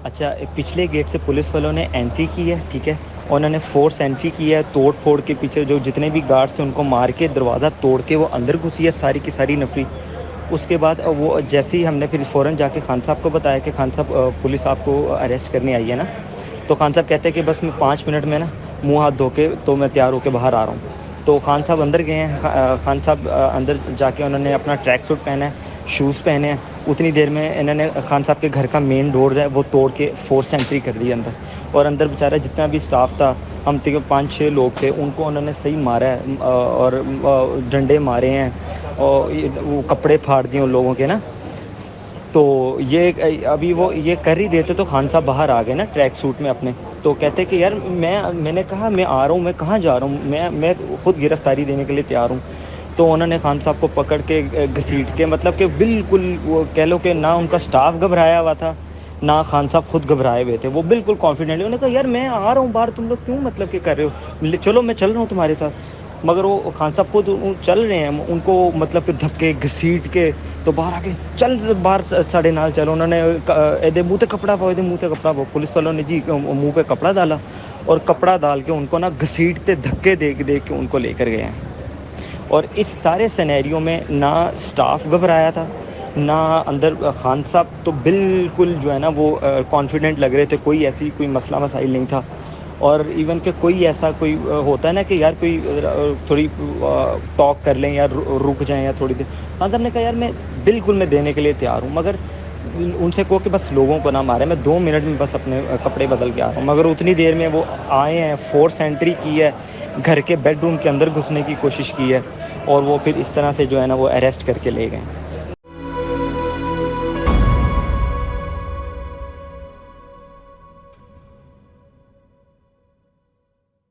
اچھا پچھلے گیٹ سے پولیس والوں نے انٹری کی ہے، ٹھیک ہے، انہوں نے فورس انٹری کی ہے، توڑ پھوڑ کے پیچھے جو جتنے بھی گارڈس تھے ان کو مار کے دروازہ توڑ کے وہ اندر گھسی ہے ساری کی ساری نفری۔ اس کے بعد وہ جیسے ہی ہم نے پھر فوراً جا کے خان صاحب کو بتایا کہ خان صاحب پولیس آپ کو اریسٹ کرنے آئی ہے نا، تو خان صاحب کہتے ہیں کہ بس میں 5 منٹ میں نا منہ ہاتھ دھو کے تو میں تیار ہو کے باہر آ رہا ہوں۔ تو خان صاحب اندر گئے ہیں، خان صاحب اندر جا کے انہوں نے اپنا ٹریک سوٹ پہنا ہے، شوز پہنے ہیں، اتنی دیر میں انہوں نے خان صاحب کے گھر کا مین ڈور ہے وہ توڑ کے فورس انٹری کر دی اندر، اور اندر بیچارہ جتنا بھی اسٹاف تھا، ہم 5-6 لوگ تھے، ان کو انہوں نے صحیح مارا ہے، اور ڈنڈے مارے ہیں، اور وہ کپڑے پھاڑ دیے ان لوگوں کے نا۔ تو یہ ابھی وہ یہ کر ہی دیتے تو خان صاحب باہر آ گئے نا ٹریک سوٹ میں اپنے، تو کہتے کہ یار میں نے کہا میں آ رہا ہوں، میں کہاں جا رہا ہوں، میں خود گرفتاری دینے کے لیے تیار ہوں۔ تو انہوں نے خان صاحب کو پکڑ کے گھسیٹ کے، مطلب کہ بالکل وہ کہہ لو کہ نہ ان کا سٹاف گھبرایا ہوا تھا نہ خان صاحب خود گھبرائے ہوئے تھے، وہ بالکل کانفیڈنٹلی انہوں نے کہا یار میں آ رہا ہوں باہر، تم لوگ کیوں مطلب کہ کر رہے ہو، چلو میں چل رہا ہوں تمہارے ساتھ۔ مگر وہ خان صاحب خود چل رہے ہیں، ان کو مطلب کہ دھکے گھسیٹ کے تو باہر آ کے چل باہر ساڑھے نال چلو، انہوں نے ایدے منہ تے کپڑا پاؤ، ایدے منہ تے کپڑا پاؤ، پولیس والوں نے جی منہ پہ کپڑا ڈالا اور کپڑا ڈال کے ان کو نا گھسیٹتے دھکے دے کے ان کو لے کر گئے ہیں۔ اور اس سارے سینیریو میں نہ سٹاف گھبرایا تھا نہ اندر خان صاحب تو بالکل جو ہے نا وہ کانفیڈنٹ لگ رہے تھے، کوئی ایسی کوئی مسئلہ مسائل نہیں تھا۔ اور ایون کہ کوئی ایسا کوئی ہوتا ہے نا کہ یار کوئی تھوڑی ٹاک کر لیں یا رک جائیں یا تھوڑی دیر، خان صاحب نے کہا یار میں بالکل میں دینے کے لیے تیار ہوں، مگر ان سے کہو کہ بس لوگوں کو نہ مارے، میں 2 منٹ میں بس اپنے کپڑے بدل کے آ رہا ہوں۔ مگر اتنی دیر میں وہ آئے ہیں، فورس انٹری کی ہے، گھر کے بیڈ روم کے اندر گھسنے کی کوشش کی ہے، اور وہ پھر اس طرح سے جو ہے نا وہ اریسٹ کر کے لے گئے۔